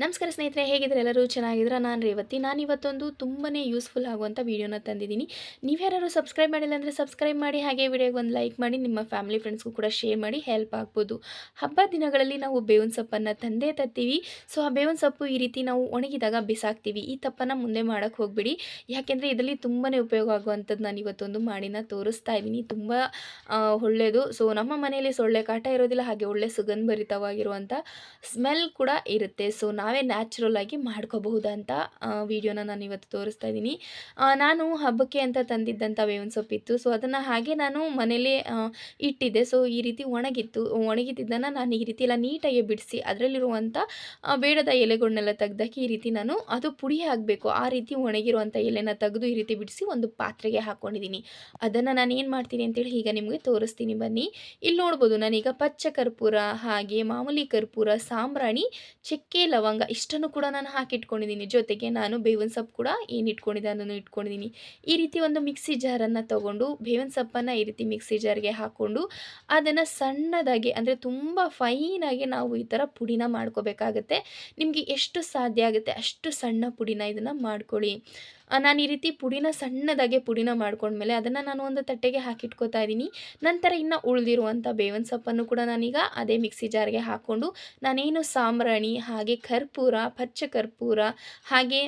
ನಮಸ್ಕಾರ ಸ್ನೇಹಿತರೆ, ಹೇಗಿದ್ರೆ ಎಲ್ಲರೂ ಚೆನ್ನಾಗಿದ್ರೆ. ನಾನು ರೇವತಿ. ನಾನಿವತ್ತೊಂದು ತುಂಬಾ ಯೂಸ್ಫುಲ್ ಆಗುವಂಥ ವೀಡಿಯೋನ ತಂದಿದ್ದೀನಿ. ನೀವು ಯಾರು ಸಬ್ಸ್ಕ್ರೈಬ್ ಮಾಡಿಲ್ಲ ಅಂದರೆ ಸಬ್ಸ್ಕ್ರೈಬ್ ಮಾಡಿ, ಹಾಗೆ ವಿಡಿಯೋಗೆ ಒಂದು ಲೈಕ್ ಮಾಡಿ, ನಿಮ್ಮ ಫ್ಯಾಮಿಲಿ ಫ್ರೆಂಡ್ಸ್ಗೂ ಕೂಡ ಶೇರ್ ಮಾಡಿ, ಹೆಲ್ಪ್ ಆಗ್ಬೋದು. ಹಬ್ಬ ದಿನಗಳಲ್ಲಿ ನಾವು ಬೇವಿನ ಸೊಪ್ಪನ್ನು ತಂದೇ ತರ್ತೀವಿ. ಸೊ ಆ ಬೇವಿನ ಸೊಪ್ಪು ಈ ರೀತಿ ನಾವು ಒಣಗಿದಾಗ ಬಿಸಾಕ್ತೀವಿ. ಈ ತಪ್ಪನ್ನು ಮುಂದೆ ಮಾಡೋಕ್ಕೆ ಹೋಗಬೇಡಿ, ಯಾಕೆಂದರೆ ಇದರಲ್ಲಿ ತುಂಬಾ ಉಪಯೋಗ ಆಗುವಂಥದ್ದು ನಾನು ಇವತ್ತೊಂದು ಮಾಡಿನ ತೋರಿಸ್ತಾ ಇದ್ದೀನಿ. ತುಂಬ ಒಳ್ಳೆಯದು. ಸೊ ನಮ್ಮ ಮನೆಯಲ್ಲಿ ಸೊಳ್ಳೆ ಕಾಟ ಇರೋದಿಲ್ಲ, ಹಾಗೆ ಒಳ್ಳೆ ಸುಗಂಧಭರಿತವಾಗಿರುವಂಥ ಸ್ಮೆಲ್ ಕೂಡ ಇರುತ್ತೆ. ಸೊ ನಾವೇ ನ್ಯಾಚುರಲ್ ಆಗಿ ಮಾಡ್ಕೋಬಹುದಂತ ವಿಡಿಯೋನ ನಾನು ಇವತ್ತು ತೋರಿಸ್ತಾ ಇದ್ದೀನಿ. ನಾನು ಹಬ್ಬಕ್ಕೆ ಅಂತ ತಂದಿದ್ದಂಥ ಬೇವಿನ ಸೊಪ್ಪಿತ್ತು. ಸೊ ಅದನ್ನು ಹಾಗೆ ನಾನು ಮನೇಲೇ ಇಟ್ಟಿದ್ದೆ. ಸೊ ಈ ರೀತಿ ಒಣಗಿದ್ದನ್ನು ನಾನು ಈ ರೀತಿ ಎಲ್ಲ ನೀಟಾಗಿ ಬಿಡಿಸಿ ಅದರಲ್ಲಿರುವಂಥ ಬೇಡದ ಎಲೆಗಳನ್ನೆಲ್ಲ ತೆಗ್ದಾಕಿ ಈ ರೀತಿ ನಾನು ಅದು ಪುಡಿ ಆಗಬೇಕು ಆ ರೀತಿ ಒಣಗಿರುವಂಥ ಎಲೆನ ತೆಗೆದು ಈ ರೀತಿ ಬಿಡಿಸಿ ಒಂದು ಪಾತ್ರೆಗೆ ಹಾಕ್ಕೊಂಡಿದ್ದೀನಿ. ಅದನ್ನು ನಾನು ಏನು ಮಾಡ್ತೀನಿ ಅಂತೇಳಿ ಈಗ ನಿಮಗೆ ತೋರಿಸ್ತೀನಿ ಬನ್ನಿ. ಇಲ್ಲಿ ನೋಡ್ಬೋದು, ನಾನೀಗ ಪಚ್ಚ ಕರ್ಪೂರ, ಹಾಗೆ ಮಾಮೂಲಿ ಕರ್ಪೂರ, ಸಾಂಬ್ರಾಣಿ, ಚಕ್ಕೆ, ಲವಂಗ ಇಷ್ಟನ್ನು ಕೂಡ ನಾನು ಹಾಕಿಟ್ಕೊಂಡಿದ್ದೀನಿ. ಜೊತೆಗೆ ನಾನು ಬೇವಿನ ಸೊಪ್ಪು ಕೂಡ ಏನು ಇಟ್ಕೊಂಡಿದ್ದೆ ಅದನ್ನು ಇಟ್ಕೊಂಡಿದ್ದೀನಿ. ಈ ರೀತಿ ಒಂದು ಮಿಕ್ಸಿ ಜಾರನ್ನು ತೊಗೊಂಡು ಬೇವಿನ ಸೊಪ್ಪನ್ನು ಈ ರೀತಿ ಮಿಕ್ಸಿ ಜಾರ್ಗೆ ಹಾಕ್ಕೊಂಡು ಅದನ್ನು ಸಣ್ಣದಾಗಿ, ಅಂದರೆ ತುಂಬ ಫೈನಾಗಿ ನಾವು ಈ ಥರ ಪುಡಿನ ಮಾಡ್ಕೋಬೇಕಾಗತ್ತೆ. ನಿಮಗೆ ಎಷ್ಟು ಸಾಧ್ಯ ಆಗುತ್ತೆ ಅಷ್ಟು ಸಣ್ಣ ಪುಡಿನ ಇದನ್ನು ಮಾಡ್ಕೊಳ್ಳಿ. ನಾನು ಈ ರೀತಿ ಸಣ್ಣದಾಗೆ ಪುಡಿನ ಮಾಡ್ಕೊಂಡ್ಮೇಲೆ ಅದನ್ನು ನಾನು ಒಂದು ತಟ್ಟೆಗೆ ಹಾಕಿಟ್ಕೋತಾ ಇದ್ದೀನಿ. ನಂತರ ಇನ್ನು ಉಳಿದಿರುವಂಥ ಬೇವಿನ ಸೊಪ್ಪನ್ನು ಕೂಡ ನಾನೀಗ ಅದೇ ಮಿಕ್ಸಿ ಜಾರ್ಗೆ ಹಾಕ್ಕೊಂಡು ನಾನೇನು ಸಾಂಬ್ರಾಣಿ, ಹಾಗೆ ಕರ್ಪೂರ, ಪಚ್ಚ ಕರ್ಪೂರ, ಹಾಗೆ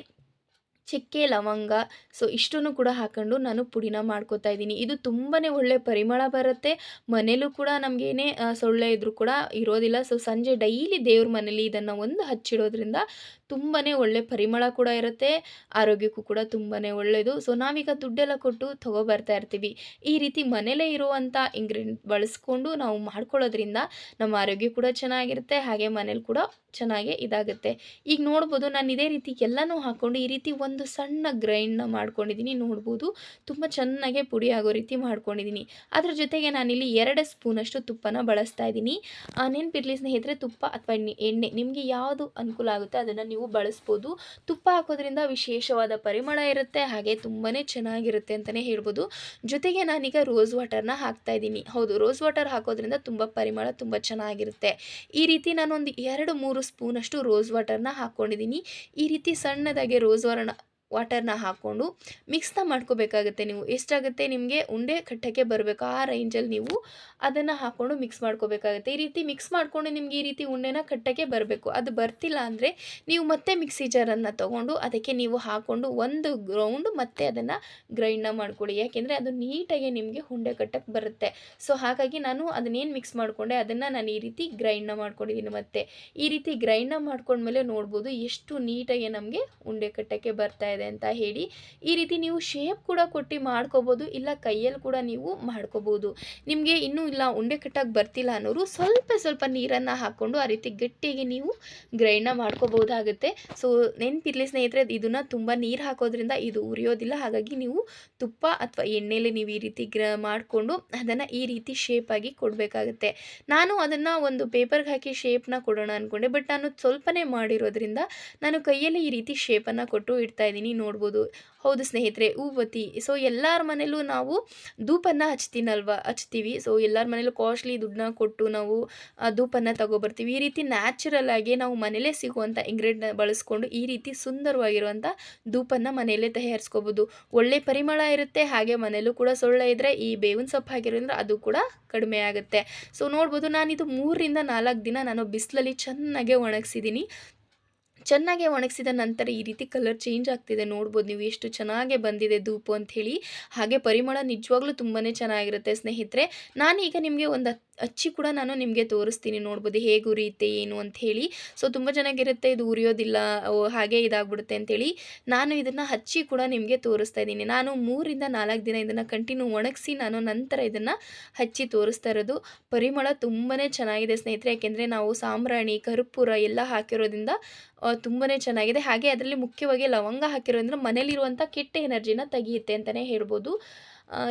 ಚಕ್ಕೆ, ಲವಂಗ, ಸೊ ಇಷ್ಟನ್ನು ಕೂಡ ಹಾಕ್ಕೊಂಡು ನಾನು ಪುಡಿನ ಮಾಡ್ಕೋತಾ ಇದ್ದೀನಿ. ಇದು ತುಂಬಾ ಒಳ್ಳೆ ಪರಿಮಳ ಬರುತ್ತೆ. ಮನೇಲೂ ಕೂಡ ನಮಗೇನೇ ಸೊಳ್ಳೆ ಇದ್ರೂ ಕೂಡ ಇರೋದಿಲ್ಲ. ಸೊ ಸಂಜೆ ಡೈಲಿ ದೇವ್ರ ಮನೇಲಿ ಇದನ್ನು ಒಂದು ಹಚ್ಚಿಡೋದ್ರಿಂದ ತುಂಬಾ ಒಳ್ಳೆ ಪರಿಮಳ ಕೂಡ ಇರುತ್ತೆ, ಆರೋಗ್ಯಕ್ಕೂ ಕೂಡ ತುಂಬಾ ಒಳ್ಳೆಯದು. ಸೊ ನಾವೀಗ ದುಡ್ಡೆಲ್ಲ ಕೊಟ್ಟು ತೊಗೊಬರ್ತಾ ಇರ್ತೀವಿ. ಈ ರೀತಿ ಮನೇಲೇ ಇರುವಂಥ ಇಂಗ್ರೀಡಿಯೆಂಟ್ ಬಳಸ್ಕೊಂಡು ನಾವು ಮಾಡ್ಕೊಳ್ಳೋದ್ರಿಂದ ನಮ್ಮ ಆರೋಗ್ಯ ಕೂಡ ಚೆನ್ನಾಗಿರುತ್ತೆ, ಹಾಗೆ ಮನೇಲಿ ಕೂಡ ಚೆನ್ನಾಗೇ ಇದಾಗುತ್ತೆ. ಈಗ ನೋಡ್ಬೋದು, ನಾನು ಇದೇ ರೀತಿ ಎಲ್ಲನೂ ಹಾಕ್ಕೊಂಡು ಈ ರೀತಿ ಒಂದು ಸಣ್ಣ ಗ್ರೈಂಡ್ನ ಮಾಡ್ಕೊಂಡಿದ್ದೀನಿ. ನೋಡ್ಬೋದು, ತುಂಬ ಚೆನ್ನಾಗೆ ಪುಡಿ ಆಗೋ ರೀತಿ ಮಾಡ್ಕೊಂಡಿದ್ದೀನಿ. ಅದ್ರ ಜೊತೆಗೆ ನಾನಿಲ್ಲಿ 2 ಸ್ಪೂನಷ್ಟು ತುಪ್ಪನ ಬಳಸ್ತಾ ಇದ್ದೀನಿ. ನೆನಪಿರಲಿ ಸ್ನೇಹಿತರೆ, ತುಪ್ಪ ಅಥವಾ ಎಣ್ಣೆ ನಿಮಗೆ ಯಾವುದು ಅನುಕೂಲ ಆಗುತ್ತೆ ಅದನ್ನು ನೀವು ಬಳಸ್ಬೋದು. ತುಪ್ಪ ಹಾಕೋದ್ರಿಂದ ವಿಶೇಷವಾದ ಪರಿಮಳ ಇರುತ್ತೆ, ಹಾಗೆ ತುಂಬಾ ಚೆನ್ನಾಗಿರುತ್ತೆ ಅಂತಲೇ ಹೇಳ್ಬೋದು. ಜೊತೆಗೆ ನಾನೀಗ ರೋಸ್ ವಾಟರ್ನ ಹಾಕ್ತಾ ಇದ್ದೀನಿ. ಹೌದು, ರೋಸ್ ವಾಟರ್ ಹಾಕೋದ್ರಿಂದ ತುಂಬ ಪರಿಮಳ ತುಂಬ ಚೆನ್ನಾಗಿರುತ್ತೆ. ಈ ರೀತಿ ನಾನೊಂದು 2-3 ಸ್ಪೂನಷ್ಟು ರೋಸ್ ವಾಟರ್ನ ಹಾಕ್ಕೊಂಡಿದ್ದೀನಿ. ಈ ರೀತಿ ಸಣ್ಣದಾಗಿ ರೋಸ್ ವಾಟರ್ನ ಹಾಕ್ಕೊಂಡು ಮಿಕ್ಸ್ನ ಮಾಡ್ಕೋಬೇಕಾಗುತ್ತೆ. ನೀವು ಎಷ್ಟಾಗುತ್ತೆ ನಿಮಗೆ ಉಂಡೆ ಕಟ್ಟಕ್ಕೆ ಬರಬೇಕು ಆ ರೇಂಜಲ್ಲಿ ನೀವು ಅದನ್ನು ಹಾಕ್ಕೊಂಡು ಮಿಕ್ಸ್ ಮಾಡ್ಕೋಬೇಕಾಗುತ್ತೆ. ಈ ರೀತಿ ಮಿಕ್ಸ್ ಮಾಡಿಕೊಂಡು ನಿಮಗೆ ಈ ರೀತಿ ಉಂಡೆನ ಕಟ್ಟಕ್ಕೆ ಬರಬೇಕು. ಅದು ಬರ್ತಿಲ್ಲ ಅಂದರೆ ನೀವು ಮತ್ತೆ ಮಿಕ್ಸಿ ಜಾರನ್ನು ತೊಗೊಂಡು ಅದಕ್ಕೆ ನೀವು ಹಾಕ್ಕೊಂಡು ಒಂದು ಗ್ರೌಂಡ್ ಮತ್ತೆ ಅದನ್ನು ಗ್ರೈಂಡ್ನ ಮಾಡ್ಕೊಳ್ಳಿ. ಯಾಕೆಂದರೆ ಅದು ನೀಟಾಗಿ ನಿಮಗೆ ಉಂಡೆ ಕಟ್ಟಕ್ಕೆ ಬರುತ್ತೆ. ಸೊ ಹಾಗಾಗಿ ನಾನು ಅದನ್ನೇನು ಮಿಕ್ಸ್ ಮಾಡಿಕೊಂಡೆ ಅದನ್ನು ನಾನು ಈ ರೀತಿ ಗ್ರೈಂಡ್ನ ಮಾಡ್ಕೊಂಡಿದ್ದೀನಿ. ಮತ್ತು ಈ ರೀತಿ ಗ್ರೈಂಡ್ನ ಮಾಡ್ಕೊಂಡ್ಮೇಲೆ ನೋಡ್ಬೋದು ಎಷ್ಟು ನೀಟಾಗಿ ನಮಗೆ ಉಂಡೆ ಕಟ್ಟಕ್ಕೆ ಬರ್ತಾ ಇದೆ ಅಂತ ಹೇಳಿ. ಈ ರೀತಿ ನೀವು ಶೇಪ್ ಕೂಡ ಕೊಟ್ಟು ಮಾಡ್ಕೋಬೋದು, ಇಲ್ಲ ಕೈಯಲ್ಲಿ ಕೂಡ ನೀವು ಮಾಡ್ಕೋಬೋದು. ನಿಮಗೆ ಇನ್ನೂ ಇಲ್ಲ ಉಂಡೆ ಕಟ್ಟಕ್ಕೆ ಬರ್ತಿಲ್ಲ ಅನ್ನೋರು ಸ್ವಲ್ಪ ನೀರನ್ನು ಹಾಕ್ಕೊಂಡು ಆ ರೀತಿ ಗಟ್ಟಿಗೆ ನೀವು ಗ್ರೈಂಡ್ನ ಮಾಡ್ಕೋಬೋದಾಗುತ್ತೆ. ಸೊ ನೆನಪಿರಲಿ ಸ್ನೇಹಿತರೆ, ಇದನ್ನು ತುಂಬ ನೀರು ಹಾಕೋದ್ರಿಂದ ಇದು ಉರಿಯೋದಿಲ್ಲ. ಹಾಗಾಗಿ ನೀವು ತುಪ್ಪ ಅಥವಾ ಎಣ್ಣೆಯಲ್ಲಿ ನೀವು ಈ ರೀತಿ ಮಾಡಿಕೊಂಡು ಅದನ್ನು ಈ ರೀತಿ ಶೇಪಾಗಿ ಕೊಡಬೇಕಾಗುತ್ತೆ. ನಾನು ಅದನ್ನು ಒಂದು ಪೇಪರ್ಗೆ ಹಾಕಿ ಶೇಪ್ನ ಕೊಡೋಣ ಅಂದ್ಕೊಂಡೆ, ಬಟ್ ನಾನು ಸ್ವಲ್ಪನೇ ಮಾಡಿರೋದ್ರಿಂದ ನಾನು ಕೈಯಲ್ಲಿ ಈ ರೀತಿ ಶೇಪನ್ನು ಕೊಟ್ಟು ಇಡ್ತಾ ಇದ್ದೀನಿ. ನೋಡ್ಬೋದು. ಹೌದು ಸ್ನೇಹಿತರೆ, ಹೂವತ್ತಿ. ಸೊ ಎಲ್ಲರ ಮನೇಲೂ ನಾವು ಧೂಪನ್ನು ಹಚ್ತೀವಿ. ಸೊ ಎಲ್ಲರ ಮನೇಲೂ ಕಾಸ್ಟ್ಲಿ ದುಡ್ಡನ್ನ ಕೊಟ್ಟು ನಾವು ಧೂಪನ್ನು ತಗೊಬರ್ತೀವಿ. ಈ ರೀತಿ ನ್ಯಾಚುರಲ್ ಆಗಿ ನಾವು ಮನೇಲೇ ಸಿಗುವಂಥ ಇಂಗ್ರೀಡಿಯೆಂಟ್ನ ಬಳಸ್ಕೊಂಡು ಈ ರೀತಿ ಸುಂದರವಾಗಿರುವಂಥ ಧೂಪನ್ನು ಮನೆಯಲ್ಲೇ ತಯಾರಿಸ್ಕೋಬೋದು. ಒಳ್ಳೆ ಪರಿಮಳ ಇರುತ್ತೆ, ಹಾಗೆ ಮನೇಲೂ ಕೂಡ ಸೊಳ್ಳೆ ಇದ್ದರೆ ಈ ಬೇವಿನ ಸೊಪ್ಪು ಹಾಕಿರೋದ್ರಿಂದ ಅದು ಕೂಡ ಕಡಿಮೆ ಆಗುತ್ತೆ. ಸೊ ನೋಡ್ಬೋದು, ನಾನಿದು 3-4 ದಿನ ನಾನು ಬಿಸಿಲಲ್ಲಿ ಚೆನ್ನಾಗೆ ಒಣಗಿಸಿದ್ದೀನಿ. ಚೆನ್ನಾಗಿ ಒಣಗಿಸಿದ ನಂತರ ಈ ರೀತಿ ಕಲರ್ ಚೇಂಜ್ ಆಗ್ತಿದೆ. ನೋಡ್ಬೋದು ನೀವು ಎಷ್ಟು ಚೆನ್ನಾಗಿ ಬಂದಿದೆ ಧೂಪು ಅಂಥೇಳಿ. ಹಾಗೆ ಪರಿಮಳ ನಿಜವಾಗ್ಲೂ ತುಂಬಾ ಚೆನ್ನಾಗಿರುತ್ತೆ ಸ್ನೇಹಿತರೆ. ನಾನೀಗ ನಿಮಗೆ ಒಂದು ಹಚ್ಚಿ ಕೂಡ ನಾನು ನಿಮಗೆ ತೋರಿಸ್ತೀನಿ. ನೋಡ್ಬೋದು ಹೇಗೆ ಉರಿಯುತ್ತೆ ಏನು ಅಂಥೇಳಿ. ಸೊ ತುಂಬ ಚೆನ್ನಾಗಿರುತ್ತೆ, ಇದು ಉರಿಯೋದಿಲ್ಲ, ಹಾಗೆ ಇದಾಗ್ಬಿಡುತ್ತೆ ಅಂಥೇಳಿ ನಾನು ಇದನ್ನು ಹಚ್ಚಿ ಕೂಡ ನಿಮಗೆ ತೋರಿಸ್ತಾ ಇದ್ದೀನಿ. ನಾನು 3-4 ದಿನ ಇದನ್ನು ಕಂಟಿನ್ಯೂ ಒಣಗಿಸಿ ನಾನು ನಂತರ ಇದನ್ನು ಹಚ್ಚಿ ತೋರಿಸ್ತಾ ಇರೋದು. ಪರಿಮಳ ತುಂಬಾ ಚೆನ್ನಾಗಿದೆ ಸ್ನೇಹಿತರೆ, ಯಾಕೆಂದರೆ ನಾವು ಸಾಂಬ್ರಾಣಿ, ಕರ್ಪೂರ ಎಲ್ಲ ಹಾಕಿರೋದ್ರಿಂದ ತುಂಬಾ ಚೆನ್ನಾಗಿದೆ. ಹಾಗೆ ಅದರಲ್ಲಿ ಮುಖ್ಯವಾಗಿ ಲವಂಗ ಹಾಕಿರೋದ್ರಿಂದ ಮನೇಲಿರುವಂಥ ಕೆಟ್ಟ ಎನರ್ಜಿನ ತೆಗೆಯುತ್ತೆ ಅಂತಲೇ ಹೇಳ್ಬೋದು.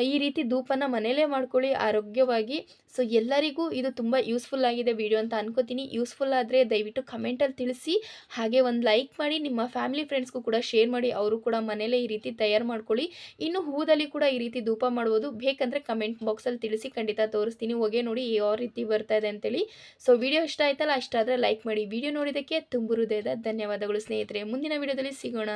ಈ ರೀತಿ ಧೂಪನ ಮನೇಲೇ ಮಾಡ್ಕೊಳ್ಳಿ ಆರೋಗ್ಯವಾಗಿ. ಸೊ ಎಲ್ಲರಿಗೂ ಇದು ತುಂಬ ಯೂಸ್ಫುಲ್ ಆಗಿದೆ ವಿಡಿಯೋ ಅಂತ ಅನ್ಕೋತೀನಿ. ಯೂಸ್ಫುಲ್ ಆದರೆ ದಯವಿಟ್ಟು ಕಮೆಂಟಲ್ಲಿ ತಿಳಿಸಿ. ಹಾಗೆ ಒಂದು ಲೈಕ್ ಮಾಡಿ, ನಿಮ್ಮ ಫ್ಯಾಮಿಲಿ ಫ್ರೆಂಡ್ಸ್ಗೂ ಕೂಡ ಶೇರ್ ಮಾಡಿ. ಅವರು ಕೂಡ ಮನೇಲೇ ಈ ರೀತಿ ತಯಾರು ಮಾಡ್ಕೊಳ್ಳಿ. ಇನ್ನು ಹೂದಲ್ಲಿ ಕೂಡ ಈ ರೀತಿ ಧೂಪ ಮಾಡ್ಬೋದು. ಬೇಕಂದರೆ ಕಮೆಂಟ್ ಬಾಕ್ಸಲ್ಲಿ ತಿಳಿಸಿ, ಖಂಡಿತ ತೋರಿಸ್ತೀನಿ. ಹೊಗೆ ನೋಡಿ ಯಾವ ರೀತಿ ಬರ್ತಾ ಇದೆ ಅಂತೇಳಿ. ಸೊ ವಿಡಿಯೋ ಇಷ್ಟ ಆಯ್ತಲ್ಲ, ಇಷ್ಟ ಆದರೆ ಲೈಕ್ ಮಾಡಿ. ವಿಡಿಯೋ ನೋಡಿದ್ದಕ್ಕೆ ತುಂಬ ಹೃದಯದ ಧನ್ಯವಾದಗಳು ಸ್ನೇಹಿತರೆ. ಮುಂದಿನ ವಿಡಿಯೋದಲ್ಲಿ ಸಿಗೋಣ.